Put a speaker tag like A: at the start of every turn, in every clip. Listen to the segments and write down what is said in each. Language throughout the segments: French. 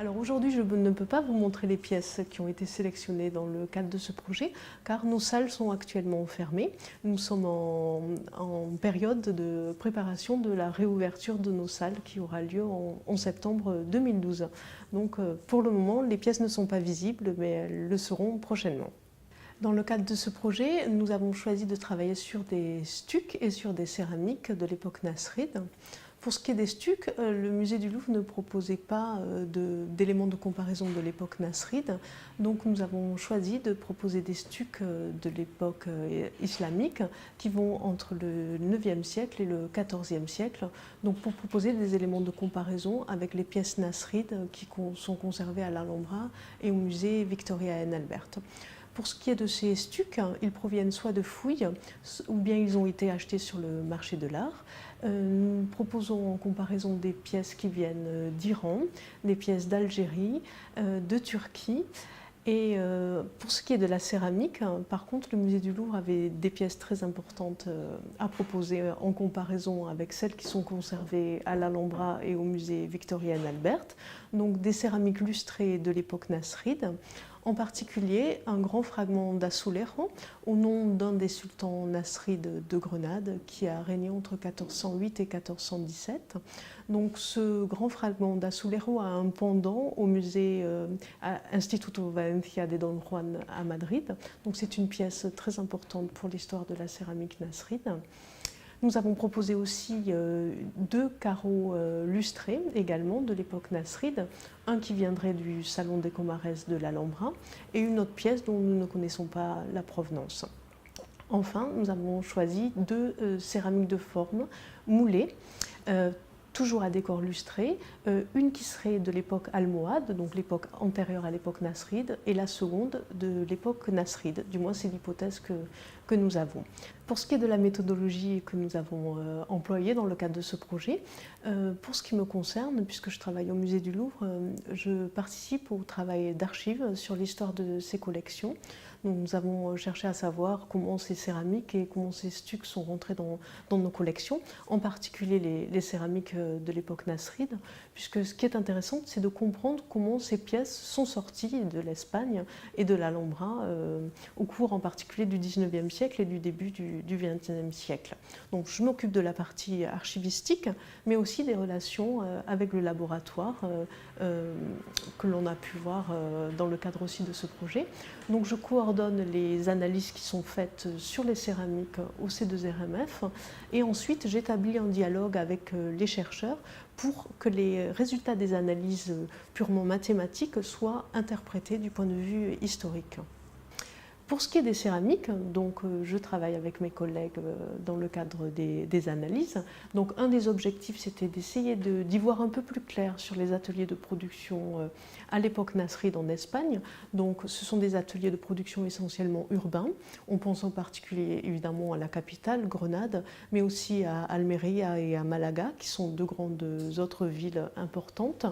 A: Alors aujourd'hui, je ne peux pas vous montrer les pièces qui ont été sélectionnées dans le cadre de ce projet, car nos salles sont actuellement fermées. Nous sommes en période de préparation de la réouverture de nos salles qui aura lieu en septembre 2012. Donc pour le moment, les pièces ne sont pas visibles, mais elles le seront prochainement. Dans le cadre de ce projet, nous avons choisi de travailler sur des stucs et sur des céramiques de l'époque nasride. Pour ce qui est des stucs, le musée du Louvre ne proposait pas d'éléments de comparaison de l'époque nasride, donc nous avons choisi de proposer des stucs de l'époque islamique qui vont entre le 9e siècle et le 14e siècle, donc pour proposer des éléments de comparaison avec les pièces nasrides qui sont conservées à l'Alhambra et au musée Victoria and Albert. Pour ce qui est de ces stucs, ils proviennent soit de fouilles, ou bien ils ont été achetés sur le marché de l'art. Nous proposons en comparaison des pièces qui viennent d'Iran, des pièces d'Algérie, de Turquie. Et pour ce qui est de la céramique, par contre, le musée du Louvre avait des pièces très importantes à proposer en comparaison avec celles qui sont conservées à l'Alhambra et au musée Victoria and Albert. Donc des céramiques lustrées de l'époque nasride. En particulier, un grand fragment d'Azulejos au nom d'un des sultans nasrides de Grenade qui a régné entre 1408 et 1417. Donc ce grand fragment d'Azulejos a un pendant au musée Instituto Valencia de Don Juan à Madrid. Donc c'est une pièce très importante pour l'histoire de la céramique nasride. Nous avons proposé aussi deux carreaux lustrés également de l'époque nasride, un qui viendrait du salon des Comares de l'Alhambra et une autre pièce dont nous ne connaissons pas la provenance. Enfin, nous avons choisi deux céramiques de forme moulées, toujours à décor lustré, une qui serait de l'époque almohade, donc l'époque antérieure à l'époque nasride, et la seconde de l'époque nasride, du moins c'est l'hypothèse que nous avons. Pour ce qui est de la méthodologie que nous avons employée dans le cadre de ce projet, pour ce qui me concerne, puisque je travaille au musée du Louvre, je participe au travail d'archives sur l'histoire de ces collections. Donc nous avons cherché à savoir comment ces céramiques et comment ces stucs sont rentrés dans nos collections, en particulier les céramiques de l'époque nasride, puisque ce qui est intéressant, c'est de comprendre comment ces pièces sont sorties de l'Espagne et de l'Alhambra au cours en particulier du 19e siècle et du début du 20e siècle. Donc je m'occupe de la partie archivistique, mais aussi des relations avec le laboratoire que l'on a pu voir dans le cadre aussi de ce projet. Donc je coordonne les analyses qui sont faites sur les céramiques au C2RMF et ensuite j'établis un dialogue avec les chercheurs pour que les résultats des analyses purement mathématiques soient interprétés du point de vue historique. Pour ce qui est des céramiques, donc, je travaille avec mes collègues dans le cadre des analyses. Donc, un des objectifs, c'était d'essayer d'y voir un peu plus clair sur les ateliers de production à l'époque nasride en Espagne. Donc, ce sont des ateliers de production essentiellement urbains. On pense en particulier évidemment à la capitale, Grenade, mais aussi à Almeria et à Malaga, qui sont deux grandes autres villes importantes.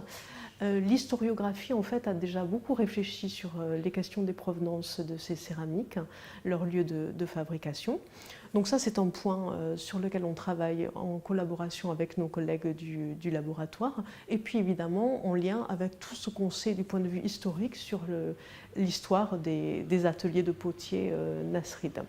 A: L'historiographie en fait a déjà beaucoup réfléchi sur les questions des provenances de ces céramiques, leur lieu de fabrication. Donc ça c'est un point sur lequel on travaille en collaboration avec nos collègues du laboratoire et puis évidemment en lien avec tout ce qu'on sait du point de vue historique sur l'histoire des ateliers de potiers nasrides.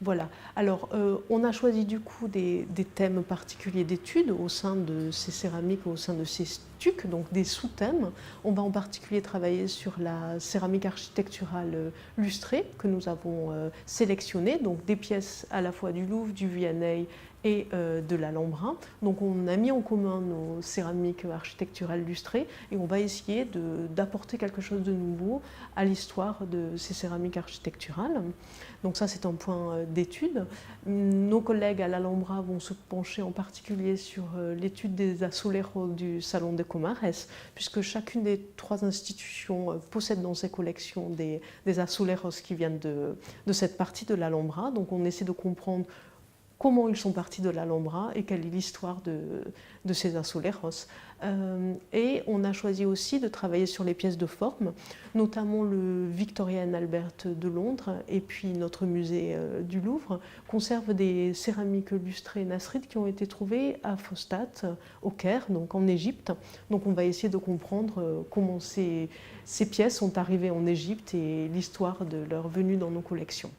A: Voilà. Alors, on a choisi du coup des thèmes particuliers d'études au sein de ces céramiques, au sein de ces stucs, donc des sous-thèmes. On va en particulier travailler sur la céramique architecturale lustrée que nous avons sélectionnée, donc des pièces à la fois du Louvre, du V&A et de l'Alhambra. Donc on a mis en commun nos céramiques architecturales lustrées et on va essayer d'apporter quelque chose de nouveau à l'histoire de ces céramiques architecturales. Donc ça c'est un point d'étude. Nos collègues à l'Alhambra vont se pencher en particulier sur l'étude des azulejos du Salon des Comares, puisque chacune des trois institutions possède dans ses collections des azulejos qui viennent de cette partie de l'Alhambra. Donc on essaie de comprendre comment ils sont partis de l'Alhambra et quelle est l'histoire de ces azuleros. Et on a choisi aussi de travailler sur les pièces de forme, notamment le Victoria and Albert de Londres et puis notre musée du Louvre conserve des céramiques lustrées nasrides qui ont été trouvées à Fostat, au Caire, donc en Égypte. Donc on va essayer de comprendre comment ces pièces sont arrivées en Égypte et l'histoire de leur venue dans nos collections.